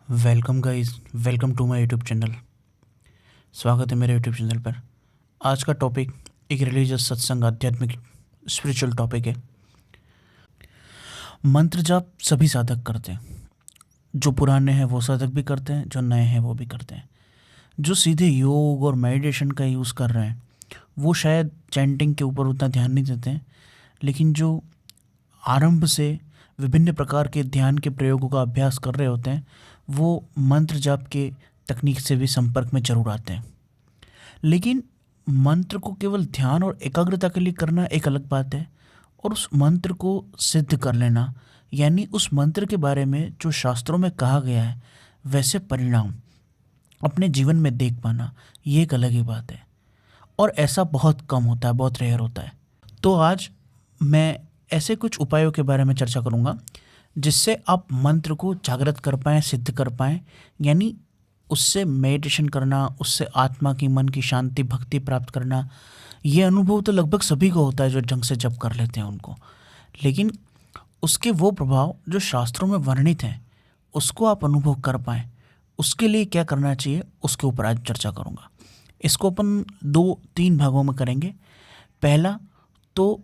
Welcome guys, welcome to my YouTube channel. स्वागत है मेरे यूट्यूब चैनल पर। आज का टॉपिक एक रिलीजियस सत्संग आध्यात्मिक स्पिरिचुअल टॉपिक है। मंत्र जाप सभी साधक करते हैं। जो पुराने हैं वो साधक भी करते हैं, जो नए हैं वो भी करते हैं। जो सीधे योग और मेडिटेशन का यूज़ कर रहे हैं वो शायद चैंटिंग के ऊपर उतना ध्यान नहीं देते हैं, लेकिन जो आरंभ से विभिन्न प्रकार के ध्यान के प्रयोगों का अभ्यास कर रहे होते हैं वो मंत्र जाप के तकनीक से भी संपर्क में जरूर आते हैं। लेकिन मंत्र को केवल ध्यान और एकाग्रता के लिए करना एक अलग बात है, और उस मंत्र को सिद्ध कर लेना, यानी उस मंत्र के बारे में जो शास्त्रों में कहा गया है वैसे परिणाम अपने जीवन में देख पाना, ये एक अलग ही बात है। और ऐसा बहुत कम होता है, बहुत रेयर होता है। तो आज मैं ऐसे कुछ उपायों के बारे में चर्चा करूँगा जिससे आप मंत्र को जागृत कर पाएँ, सिद्ध कर पाएँ, यानी उससे मेडिटेशन करना, उससे आत्मा की, मन की शांति, भक्ति प्राप्त करना। ये अनुभव तो लगभग सभी को होता है जो ढंग से जप कर लेते हैं उनको, लेकिन उसके वो प्रभाव जो शास्त्रों में वर्णित हैं उसको आप अनुभव कर पाएँ, उसके लिए क्या करना चाहिए उसके ऊपर आज चर्चा करूँगा। इसको अपन 2-3 भागों में करेंगे। पहला तो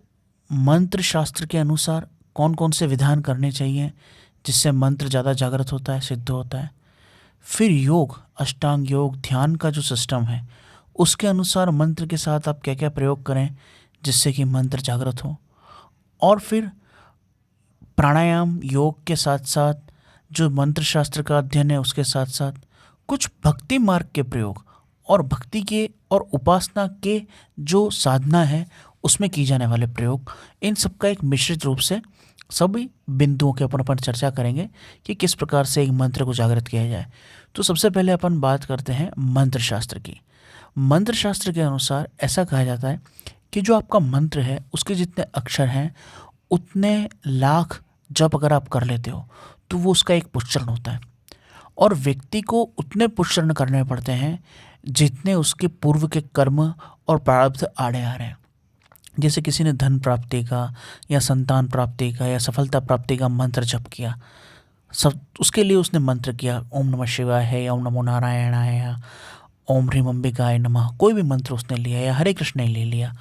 मंत्र शास्त्र के अनुसार कौन कौन से विधान करने चाहिए जिससे मंत्र ज़्यादा जागृत होता है, सिद्ध होता है। फिर योग, अष्टांग योग, ध्यान का जो सिस्टम है उसके अनुसार मंत्र के साथ आप क्या क्या प्रयोग करें जिससे कि मंत्र जागृत हो। और फिर प्राणायाम योग के साथ साथ जो मंत्र शास्त्र का अध्ययन है उसके साथ साथ कुछ भक्ति मार्ग के प्रयोग और भक्ति के और उपासना के जो साधना है उसमें की जाने वाले प्रयोग, इन सब का एक मिश्रित रूप से सभी बिंदुओं के ऊपर अपन चर्चा करेंगे कि किस प्रकार से एक मंत्र को जागृत किया जाए। तो सबसे पहले अपन बात करते हैं मंत्र शास्त्र की। मंत्र शास्त्र के अनुसार ऐसा कहा जाता है कि जो आपका मंत्र है उसके जितने अक्षर हैं उतने लाख जप अगर आप कर लेते हो तो वो उसका एक पुष्चरण होता है, और व्यक्ति को उतने पुष्चरण करने पड़ते हैं जितने उसके पूर्व के कर्म और प्रारब्ध आड़े आ रहे हैं। जैसे किसी ने धन प्राप्ति का या संतान प्राप्ति का या सफलता प्राप्ति का मंत्र जप किया, सब उसके लिए उसने मंत्र किया, ओम नमः शिवाय है या ओम नमो नारायणाय है या ओम ह्रीम अंबिकाय नमः, कोई भी मंत्र उसने लिया या हरे कृष्ण ने ले लिया,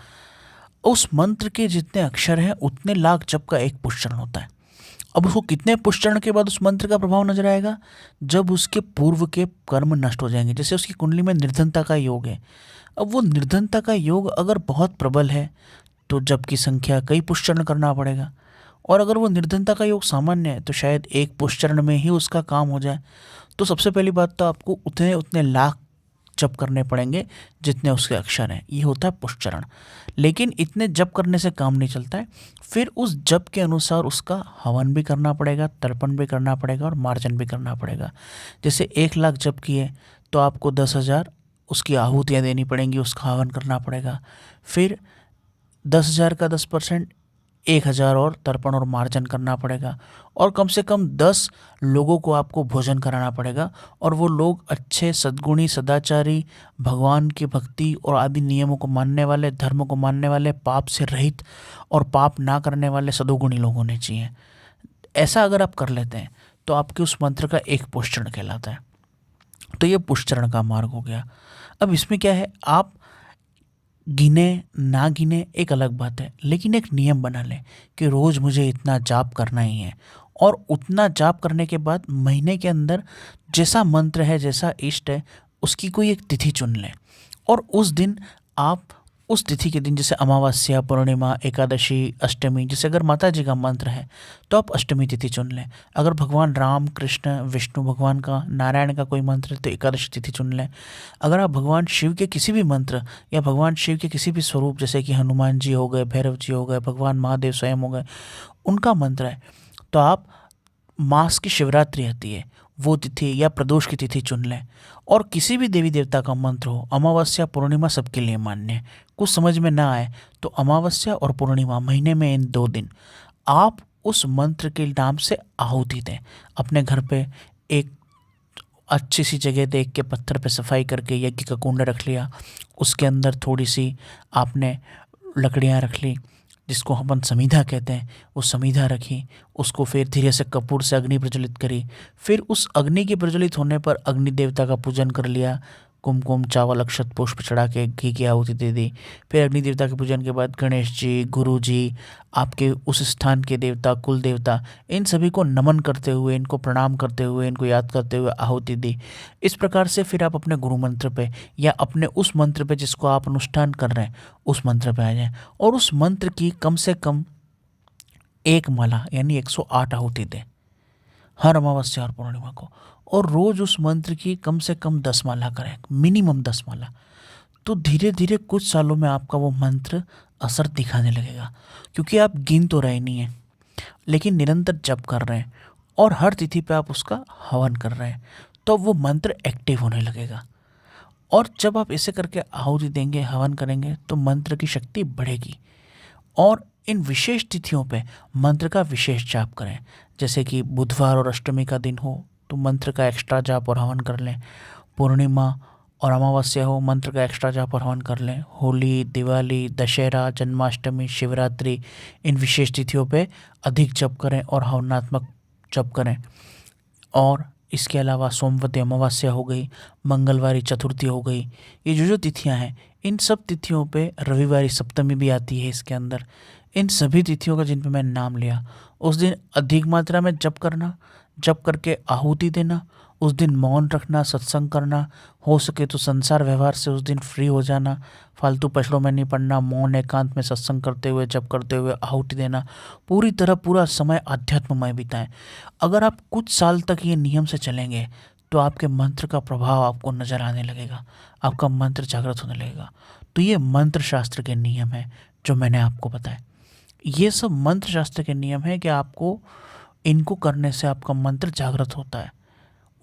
उस मंत्र के जितने अक्षर हैं उतने लाख जप का एक पुष्चरण होता है। अब उसको कितने पुष्चरण के बाद उस मंत्र का प्रभाव नजर आएगा, जब उसके पूर्व के कर्म नष्ट हो जाएंगे। जैसे उसकी कुंडली में निर्धनता का योग है, अब वो निर्धनता का योग अगर बहुत प्रबल है तो जप की संख्या कई पुष्चरण करना पड़ेगा, और अगर वो निर्धनता का योग सामान्य है तो शायद एक पुष्चरण में ही उसका काम हो जाए। तो सबसे पहली बात तो आपको उतने उतने लाख जप करने पड़ेंगे जितने उसके अक्षर हैं, ये होता है पुष्चरण। लेकिन इतने जप करने से काम नहीं चलता है, फिर उस जप के अनुसार उसका हवन भी करना पड़ेगा, तर्पण भी करना पड़ेगा और मार्जन भी करना पड़ेगा। जैसे 1 लाख जप किए तो आपको 10,000 उसकी आहुतियाँ देनी पड़ेंगी, उसका हवन करना पड़ेगा। फिर 10,000 का 10% 1,000 और तर्पण और मार्जन करना पड़ेगा, और कम से कम 10 लोगों को आपको भोजन कराना पड़ेगा, और वो लोग अच्छे सद्गुणी सदाचारी, भगवान की भक्ति और आदि नियमों को मानने वाले, धर्म को मानने वाले, पाप से रहित और पाप ना करने वाले सदोगुणी लोग होने चाहिए। ऐसा अगर आप कर लेते हैं तो आपके उस मंत्र का एक पुष्चरण कहलाता है। तो ये पुष्चरण का मार्ग हो गया। अब इसमें क्या है, आप गिने ना गिने एक अलग बात है, लेकिन एक नियम बना लें कि रोज़ मुझे इतना जाप करना ही है, और उतना जाप करने के बाद महीने के अंदर जैसा मंत्र है, जैसा इष्ट है, उसकी कोई एक तिथि चुन लें, और उस दिन आप उस तिथि के दिन, जैसे अमावस्या, पूर्णिमा, एकादशी, अष्टमी, जैसे अगर माता जी का मंत्र है तो आप अष्टमी तिथि चुन लें। अगर भगवान राम, कृष्ण, विष्णु भगवान का, नारायण का कोई मंत्र है तो एकादशी तिथि चुन लें। अगर आप भगवान शिव के किसी भी मंत्र या भगवान शिव के किसी भी स्वरूप, जैसे कि हनुमान जी हो गए, भैरव जी हो गए, भगवान महादेव स्वयं हो गए, उनका मंत्र है तो आप मास की शिवरात्रि आती है वो तिथि या प्रदोष की तिथि चुन लें। और किसी भी देवी देवता का मंत्र हो, अमावस्या पूर्णिमा सबके लिए मान्य है। कुछ समझ में ना आए तो अमावस्या और पूर्णिमा, महीने में इन 2 दिन आप उस मंत्र के नाम से आहुति दें। अपने घर पे एक अच्छी सी जगह देख के पत्थर पे सफाई करके यज्ञ का कुंड रख लिया, उसके अंदर थोड़ी सी आपने लकड़ियाँ रख ली, जिसको अपन समीधा कहते हैं, वो समीधा रखी, उसको फिर धीरे से कपूर से अग्नि प्रज्वलित करी। फिर उस अग्नि के प्रज्वलित होने पर अग्नि देवता का पूजन कर लिया, कुमकुम चावल अक्षत पुष्प चढ़ा के घी की आहुति दे दी। फिर अग्नि देवता के पूजन के बाद गणेश जी, गुरु जी, आपके उस स्थान के देवता, कुल देवता, इन सभी को नमन करते हुए, इनको प्रणाम करते हुए, इनको याद करते हुए आहुति दी। इस प्रकार से फिर आप अपने गुरु मंत्र पे या अपने उस मंत्र पे जिसको आप अनुष्ठान कर रहे हैं उस मंत्र पे आ जाएं और उस मंत्र की कम से कम एक माला यानी 108 आहुति दें हर अमावस्या और पूर्णिमा को। और रोज उस मंत्र की कम से कम 10 माला करें, मिनिमम 10 माला। तो धीरे धीरे कुछ सालों में आपका वो मंत्र असर दिखाने लगेगा, क्योंकि आप गिन तो रहे नहीं हैं लेकिन निरंतर जप कर रहे हैं और हर तिथि पे आप उसका हवन कर रहे हैं, तो वो मंत्र एक्टिव होने लगेगा। और जब आप ऐसे करके आहुति देंगे, हवन करेंगे, तो मंत्र की शक्ति बढ़ेगी। और इन विशेष तिथियों पे मंत्र का विशेष जाप करें। जैसे कि बुधवार और अष्टमी का दिन हो तो मंत्र का एक्स्ट्रा जाप और हवन कर लें। पूर्णिमा और अमावस्या हो, मंत्र का एक्स्ट्रा जाप और हवन कर लें। होली, दिवाली, दशहरा, जन्माष्टमी, शिवरात्रि, इन विशेष तिथियों पे अधिक जप करें और हवनात्मक जप करें। और इसके अलावा सोमवती अमावस्या हो गई, मंगलवारी चतुर्थी हो गई, ये जो जो तिथियां हैं, इन सब तिथियों पे रविवारी सप्तमी भी आती है इसके अंदर। इन सभी तिथियों का जिन पे मैंने नाम लिया, उस दिन अधिक मात्रा में जप करना, जप करके आहुति देना, उस दिन मौन रखना, सत्संग करना, हो सके तो संसार व्यवहार से उस दिन फ्री हो जाना, फालतू पछड़ों में नहीं पड़ना, मौन एकांत में सत्संग करते हुए, जप करते हुए आहुति देना, पूरी तरह पूरा समय आध्यात्ममय बिताएं। अगर आप कुछ साल तक ये नियम से चलेंगे तो आपके मंत्र का प्रभाव आपको नजर आने लगेगा, आपका मंत्र जागृत होने लगेगा। तो ये मंत्र शास्त्र के नियम हैं जो मैंने आपको बताए। ये सब मंत्र शास्त्र के नियम हैं कि आपको इनको करने से आपका मंत्र जागृत होता है,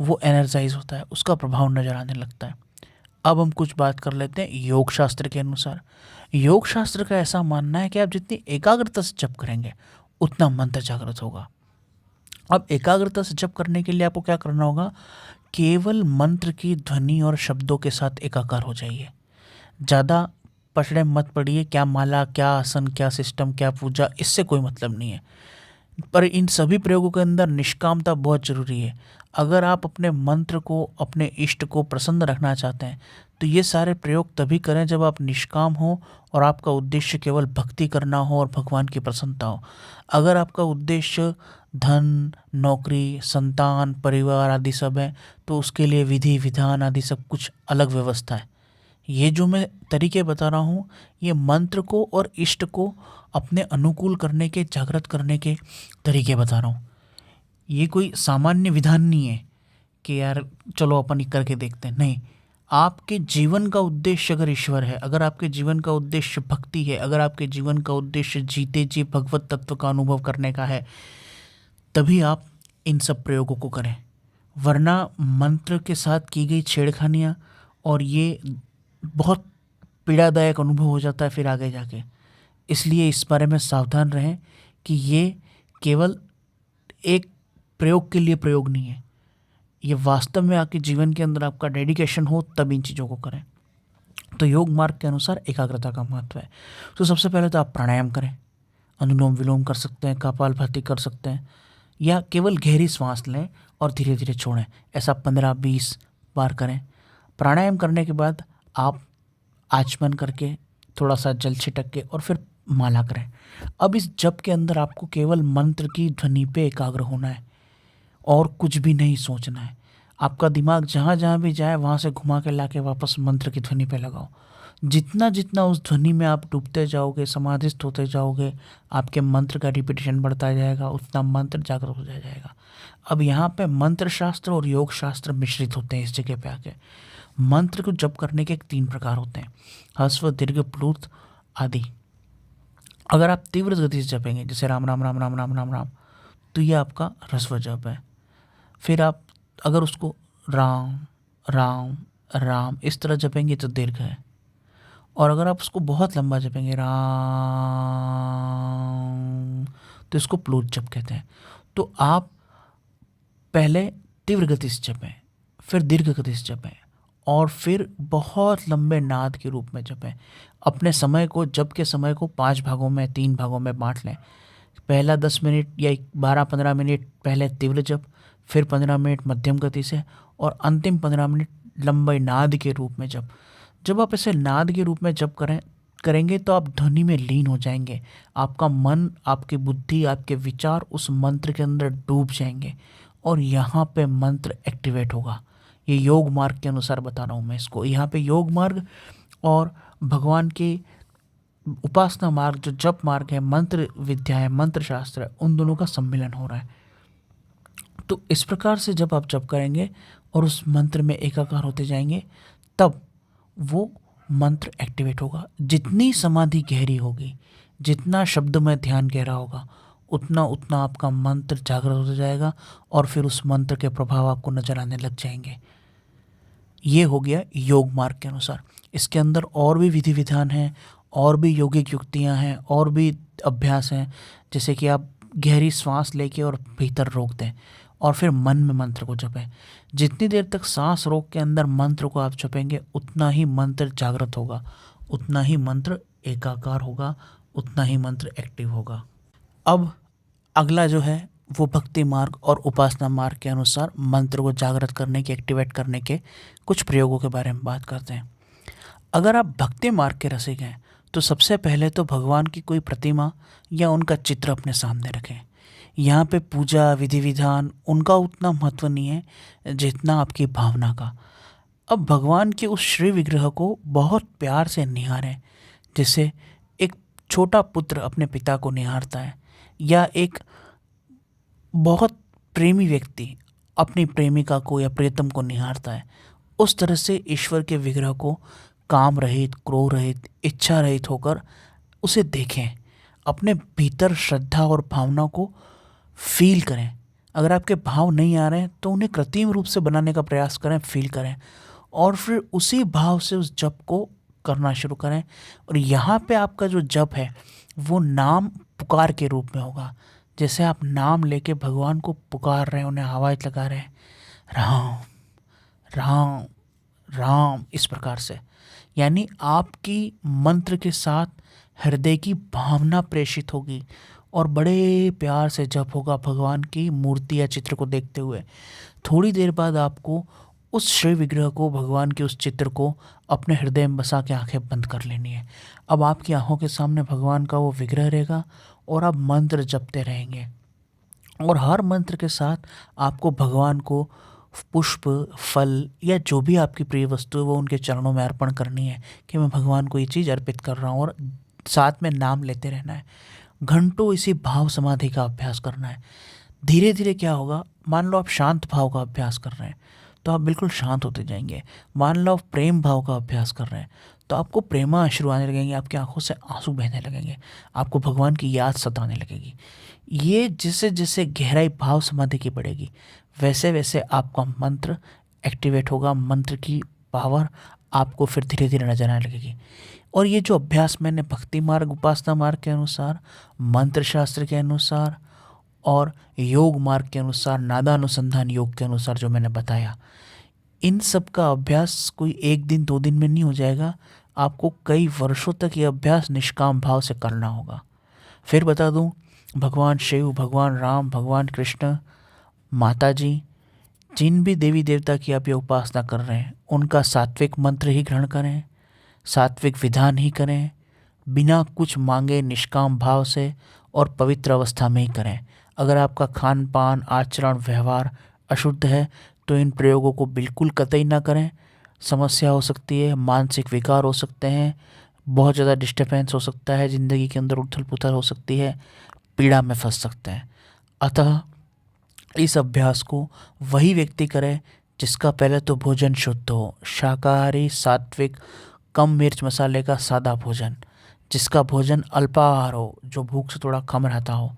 वो एनर्जाइज होता है, उसका प्रभाव नजर आने लगता है। अब हम कुछ बात कर लेते हैं योग शास्त्र के अनुसार। योग शास्त्र का ऐसा मानना है कि आप जितनी एकाग्रता से जप करेंगे उतना मंत्र जागृत होगा। अब एकाग्रता से जप करने के लिए आपको क्या करना होगा, केवल मंत्र की ध्वनि और शब्दों के साथ एकाकार हो जाइए। ज़्यादा पछड़े मत पड़िए, क्या माला, क्या आसन, क्या सिस्टम, क्या पूजा, इससे कोई मतलब नहीं है। पर इन सभी प्रयोगों के अंदर निष्कामता बहुत जरूरी है। अगर आप अपने मंत्र को, अपने इष्ट को प्रसन्न रखना चाहते हैं तो ये सारे प्रयोग तभी करें जब आप निष्काम हो और आपका उद्देश्य केवल भक्ति करना हो और भगवान की प्रसन्नता हो। अगर आपका उद्देश्य धन, नौकरी, संतान, परिवार आदि सब है तो उसके लिए विधि विधान आदि सब कुछ अलग व्यवस्था है। ये जो मैं तरीके बता रहा हूँ, ये मंत्र को और इष्ट को अपने अनुकूल करने के, जागृत करने के तरीके बता रहा हूँ। ये कोई सामान्य विधान नहीं है कि यार चलो अपन ही करके देखते हैं, नहीं। आपके जीवन का उद्देश्य अगर ईश्वर है, अगर आपके जीवन का उद्देश्य भक्ति है, अगर आपके जीवन का उद्देश्य जीते जी भगवत तत्व का अनुभव करने का है, तभी आप इन सब प्रयोगों को करें। वरना मंत्र के साथ की गई छेड़खानियाँ और ये बहुत पीड़ादायक अनुभव हो जाता है फिर आगे जाके। इसलिए इस बारे में सावधान रहें कि ये केवल एक प्रयोग के लिए प्रयोग नहीं है, ये वास्तव में आपके जीवन के अंदर आपका डेडिकेशन हो तब इन चीज़ों को करें। तो योग मार्ग के अनुसार एकाग्रता का महत्व है। तो सबसे पहले तो आप प्राणायाम करें, अनुलोम विलोम कर सकते हैं, कपालभाति कर सकते हैं, या केवल गहरी सांस लें और धीरे धीरे छोड़ें। ऐसा 15-20 बार करें। प्राणायाम करने के बाद आप आचमन करके थोड़ा सा जल छिटक के और फिर माला करें। अब इस जप के अंदर आपको केवल मंत्र की ध्वनि पे एकाग्र होना है और कुछ भी नहीं सोचना है। आपका दिमाग जहाँ जहाँ भी जाए वहाँ से घुमा के ला के वापस मंत्र की ध्वनि पे लगाओ। जितना जितना उस ध्वनि में आप डूबते जाओगे, समाधिस्थ होते जाओगे, आपके मंत्र का रिपीटेशन बढ़ता जाएगा, उतना मंत्र जागृत हो जाएगा। अब यहाँ पे मंत्र शास्त्र और योग शास्त्र मिश्रित होते हैं इस जगह पे आके। मंत्र को जप करने के 3 प्रकार होते हैं, ह्रस्व, दीर्घ, प्लुत आदि। अगर आप तीव्र गति से जपेंगे जैसे राम राम राम राम राम राम राम, तो ये आपका ह्रस्व जप है। फिर आप अगर उसको राम राम राम इस तरह जपेंगे तो दीर्घ है। और अगर आप उसको बहुत लंबा जपेंगे राम, तो इसको प्लुत जप कहते हैं। तो आप पहले तीव्र गति से जपें, फिर दीर्घ गति से जपें और फिर बहुत लंबे नाद के रूप में जपें। अपने समय को, जप के समय को 5 भागों में, 3 भागों में बाँट लें। पहला 10 मिनट या 12-15 मिनट पहले तीव्र जप, फिर 15 मिनट मध्यम गति से और अंतिम 15 मिनट लंबे नाद के रूप में जप। जब आप इसे नाद के रूप में जप करेंगे तो आप ध्वनि में लीन हो जाएंगे। आपका मन, आपकी बुद्धि, आपके विचार उस मंत्र के अंदर डूब जाएंगे और यहाँ पे मंत्र एक्टिवेट होगा। ये योग मार्ग के अनुसार बता रहा हूँ मैं इसको। यहाँ पे योग मार्ग और भगवान के उपासना मार्ग, जो जप मार्ग है, मंत्र विद्या है, मंत्र शास्त्र है, उन दोनों का सम्मिलन हो रहा है। तो इस प्रकार से जब आप जप करेंगे और उस मंत्र में एकाकार होते जाएंगे, तब वो मंत्र एक्टिवेट होगा। जितनी समाधि गहरी होगी, जितना शब्द में ध्यान गहरा होगा, उतना उतना आपका मंत्र जागृत होता जाएगा और फिर उस मंत्र के प्रभाव आपको नजर आने लग जाएंगे। ये हो गया योग मार्ग के अनुसार। इसके अंदर और भी विधि विधान हैं, और भी यौगिक युक्तियाँ हैं, और भी अभ्यास हैं, जैसे कि आप गहरी सांस लेके और भीतर रोक दें और फिर मन में मंत्र को जपें। जितनी देर तक सांस रोक के अंदर मंत्र को आप जपेंगे, उतना ही मंत्र जागृत होगा, उतना ही मंत्र एकाकार होगा, उतना ही मंत्र एक्टिव होगा। अब अगला जो है वो भक्ति मार्ग और उपासना मार्ग के अनुसार मंत्र को जागृत करने के, एक्टिवेट करने के कुछ प्रयोगों के बारे में बात करते हैं। अगर आप भक्ति मार्ग के रसिक हैं तो सबसे पहले तो भगवान की कोई प्रतिमा या उनका चित्र अपने सामने रखें। यहाँ पे पूजा विधि विधान उनका उतना महत्व नहीं है जितना आपकी भावना का। अब भगवान के उस श्री विग्रह को बहुत प्यार से निहारें, जैसे एक छोटा पुत्र अपने पिता को निहारता है, या एक बहुत प्रेमी व्यक्ति अपनी प्रेमिका को या प्रियतम को निहारता है। उस तरह से ईश्वर के विग्रह को काम रहित, क्रोध रहित, इच्छा रहित होकर उसे देखें। अपने भीतर श्रद्धा और भावना को फील करें। अगर आपके भाव नहीं आ रहे हैं तो उन्हें कृत्रिम रूप से बनाने का प्रयास करें, फील करें, और फिर उसी भाव से उस जप को करना शुरू करें। और यहाँ पे आपका जो जप है वो नाम पुकार के रूप में होगा। जैसे आप नाम लेके भगवान को पुकार रहे हैं, उन्हें आवाज़ लगा रहे हैं, राम राम राम, इस प्रकार से। यानी आपकी मंत्र के साथ हृदय की भावना प्रेषित होगी और बड़े प्यार से जप होगा भगवान की मूर्ति या चित्र को देखते हुए। थोड़ी देर बाद आपको उस श्री विग्रह को, भगवान के उस चित्र को अपने हृदय में बसा के आंखें बंद कर लेनी है। अब आपकी आंखों के सामने भगवान का वो विग्रह रहेगा और आप मंत्र जपते रहेंगे। और हर मंत्र के साथ आपको भगवान को पुष्प, फल या जो भी आपकी प्रिय वस्तु है वो उनके चरणों में अर्पण करनी है कि मैं भगवान को ये चीज़ अर्पित कर रहा हूँ, और साथ में नाम लेते रहना है। घंटों इसी भाव समाधि का अभ्यास करना है। धीरे धीरे क्या होगा, मान लो आप शांत भाव का अभ्यास कर रहे हैं तो आप बिल्कुल शांत होते जाएंगे। मान लो आप प्रेम भाव का अभ्यास कर रहे हैं तो आपको प्रेमा अश्रु आने लगेंगे, आपकी आंखों से आंसू बहने लगेंगे, आपको भगवान की याद सताने लगेगी। ये जैसे जैसे गहराई भाव समाधि की बढ़ेगी, वैसे वैसे आपका मंत्र एक्टिवेट होगा। मंत्र की पावर आपको फिर धीरे धीरे नजर आने लगेगी। और ये जो अभ्यास मैंने भक्ति मार्ग, उपासना मार्ग के अनुसार, मंत्र शास्त्र के अनुसार और योग मार्ग के अनुसार, नादानुसंधान योग के अनुसार जो मैंने बताया, इन सब का अभ्यास कोई 1 दिन 2 दिन में नहीं हो जाएगा। आपको कई वर्षों तक ये अभ्यास निष्काम भाव से करना होगा। फिर बता दूं, भगवान शिव, भगवान राम, भगवान कृष्ण, माता जी, जिन भी देवी देवता की आप ये उपासना कर रहे हैं, उनका सात्विक मंत्र ही ग्रहण करें, सात्विक विधान ही करें, बिना कुछ मांगे निष्काम भाव से और पवित्र अवस्था में ही करें। अगर आपका खान पान, आचरण, व्यवहार अशुद्ध है तो इन प्रयोगों को बिल्कुल कतई ना करें। समस्या हो सकती है, मानसिक विकार हो सकते हैं, बहुत ज़्यादा डिस्टर्बेंस हो सकता है, ज़िंदगी के अंदर उथल पुथल हो सकती है, पीड़ा में फंस सकते हैं। अतः इस अभ्यास को वही व्यक्ति करे जिसका पहले तो भोजन शुद्ध हो, शाकाहारी, सात्विक, कम मिर्च मसाले का सादा भोजन, जिसका भोजन अल्पाहार हो, जो भूख से थोड़ा कम रहता हो,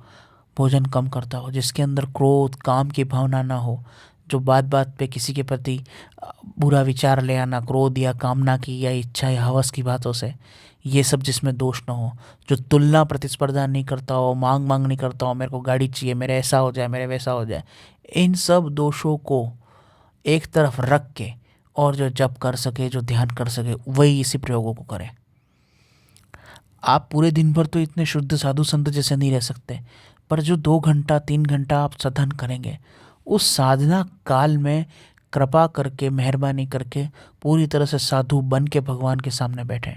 भोजन कम करता हो, जिसके अंदर क्रोध, काम की भावना ना हो, जो बात बात पे किसी के प्रति बुरा विचार ले आना, क्रोध या कामना की या इच्छा या हवस की बातों से, ये सब जिसमें दोष ना हो, जो तुलना प्रतिस्पर्धा नहीं करता हो, मांग नहीं करता हो, मेरे को गाड़ी चाहिए, मेरे ऐसा हो जाए, मेरे वैसा हो जाए, इन सब दोषों को एक तरफ रख के और जो जप कर सके, जो ध्यान कर सके, वही इसी प्रयोगों को करें। आप पूरे दिन भर तो इतने शुद्ध साधु संत जैसे नहीं रह सकते, पर जो 2 घंटा 3 घंटा आप साधन करेंगे, उस साधना काल में कृपा करके, मेहरबानी करके पूरी तरह से साधु बन के भगवान के सामने बैठें।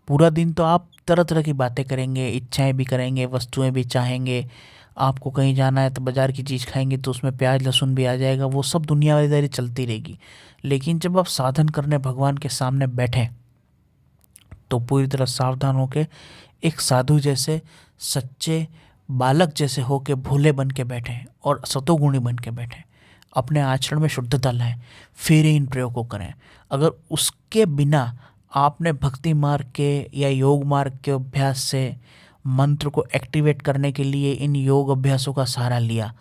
पूरा दिन तो आप तरह तरह की बातें करेंगे, इच्छाएं भी करेंगे, वस्तुएं भी चाहेंगे। आपको कहीं जाना है तो बाजार की चीज़ खाएंगे तो उसमें प्याज लहसुन भी आ जाएगा, वो सब दुनियादारी चलती रहेगी। लेकिन जब आप साधन करने भगवान के सामने बैठें तो पूरी तरह सावधान होके एक साधु जैसे, सच्चे बालक जैसे होके भोले बन के बैठें और सतोगुणी बन के बैठें। अपने आचरण में शुद्धता लाएं, फिर इन प्रयोग को करें। अगर उसके बिना आपने भक्ति मार्ग के या योग मार्ग के अभ्यास से मंत्र को एक्टिवेट करने के लिए इन योग अभ्यासों का सहारा लिया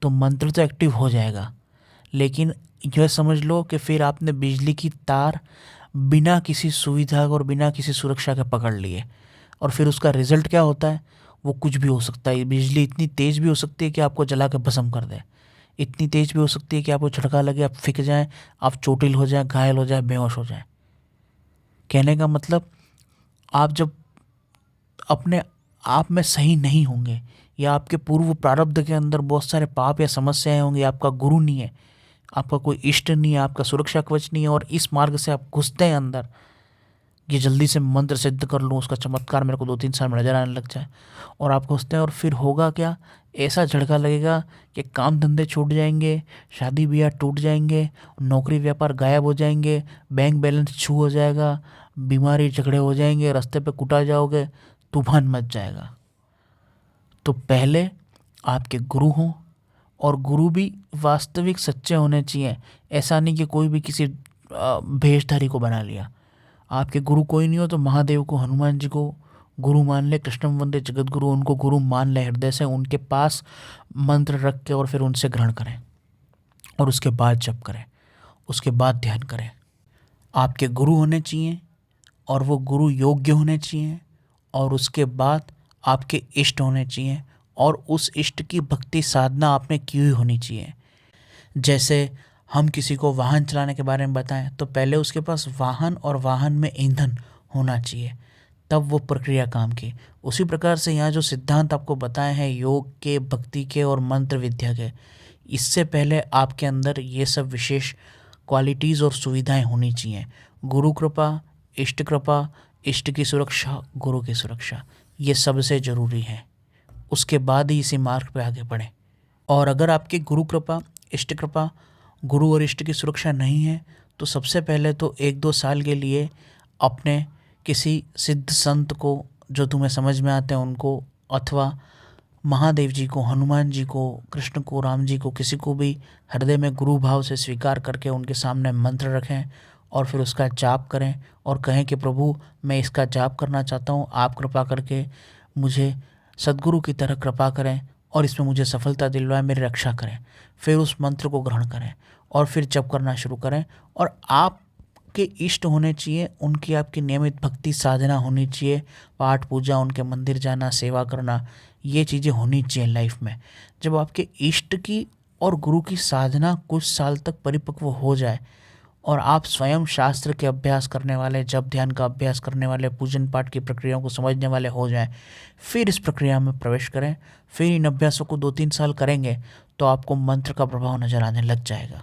तो मंत्र तो एक्टिव हो जाएगा, लेकिन यह समझ लो कि फिर आपने बिजली की तार बिना किसी सुविधा और बिना किसी सुरक्षा के पकड़ लिए, और फिर उसका रिजल्ट क्या होता है, वो कुछ भी हो सकता है। बिजली इतनी तेज़ भी हो सकती है कि आपको जला के भस्म कर दे, इतनी तेज़ भी हो सकती है कि आपको झटका लगे, आप फिक जाएं, आप चोटिल हो जाएं, घायल हो जाएं, बेहोश हो जाएं। कहने का मतलब, आप जब अपने आप में सही नहीं होंगे या आपके पूर्व प्रारब्ध के अंदर बहुत सारे पाप या समस्याएं होंगी, आपका गुरु नहीं है, आपका कोई इष्ट नहीं है, आपका सुरक्षा कवच नहीं है, और इस मार्ग से आप घुसते हैं अंदर, ये जल्दी से मंत्र सिद्ध कर लूँ, उसका चमत्कार मेरे को 2-3 साल में नजर आने लग जाए, और आप घुसते हैं। और फिर होगा क्या, ऐसा झटका लगेगा कि काम धंधे छूट जाएंगे, शादी ब्याह टूट जाएंगे, नौकरी व्यापार गायब हो जाएंगे, बैंक बैलेंस छू हो जाएगा, बीमारी झगड़े हो जाएंगे, रास्ते पे कुटा जाओगे, तूफान मच जाएगा। तो पहले आपके गुरु हों, और गुरु भी वास्तविक सच्चे होने चाहिए। ऐसा नहीं कि कोई भी किसी भेषधारी को बना लिया। आपके गुरु कोई नहीं हो तो महादेव को, हनुमान जी को गुरु मान ले, कृष्णम वंदे जगत गुरु, उनको गुरु मान ले हृदय से, उनके पास मंत्र रख के और फिर उनसे ग्रहण करें, और उसके बाद जप करें, उसके बाद ध्यान करें। आपके गुरु होने चाहिए, और वो गुरु योग्य होने चाहिए, और उसके बाद आपके इष्ट होने चाहिए, और उस इष्ट की भक्ति साधना आपने की हुई होनी चाहिए। जैसे हम किसी को वाहन चलाने के बारे में बताएं तो पहले उसके पास वाहन और वाहन में ईंधन होना चाहिए, तब वो प्रक्रिया काम की। उसी प्रकार से यहाँ जो सिद्धांत आपको बताए हैं योग के, भक्ति के और मंत्र विद्या के, इससे पहले आपके अंदर ये सब विशेष क्वालिटीज़ और सुविधाएं होनी चाहिए। गुरु कृपा, इष्ट की सुरक्षा, गुरु की सुरक्षा, ये सबसे ज़रूरी है। उसके बाद ही इसी मार्ग पे आगे बढ़ें। और अगर आपकी गुरु कृपा, इष्ट कृपा, गुरु और इष्ट की सुरक्षा नहीं है तो सबसे पहले तो 1-2 साल के लिए अपने किसी सिद्ध संत को, जो तुम्हें समझ में आते हैं उनको, अथवा महादेव जी को, हनुमान जी को, कृष्ण को, राम जी को, किसी को भी हृदय में गुरु भाव से स्वीकार करके उनके सामने मंत्र रखें, और फिर उसका जाप करें और कहें कि प्रभु मैं इसका जाप करना चाहता हूँ, आप कृपा करके मुझे सद्गुरु की तरह कृपा करें और इसमें मुझे सफलता दिलवाएं, मेरी रक्षा करें। फिर उस मंत्र को ग्रहण करें और फिर जप करना शुरू करें। और आपके इष्ट होने चाहिए, उनकी आपकी नियमित भक्ति साधना होनी चाहिए, पाठ पूजा, उनके मंदिर जाना, सेवा करना, ये चीज़ें होनी चाहिए लाइफ में। जब आपके इष्ट की और गुरु की साधना कुछ साल तक परिपक्व हो जाए और आप स्वयं शास्त्र के अभ्यास करने वाले, जप ध्यान का अभ्यास करने वाले, पूजन पाठ की प्रक्रियाओं को समझने वाले हो जाएं, फिर इस प्रक्रिया में प्रवेश करें। फिर इन अभ्यासों को 2-3 साल करेंगे तो आपको मंत्र का प्रभाव नजर आने लग जाएगा।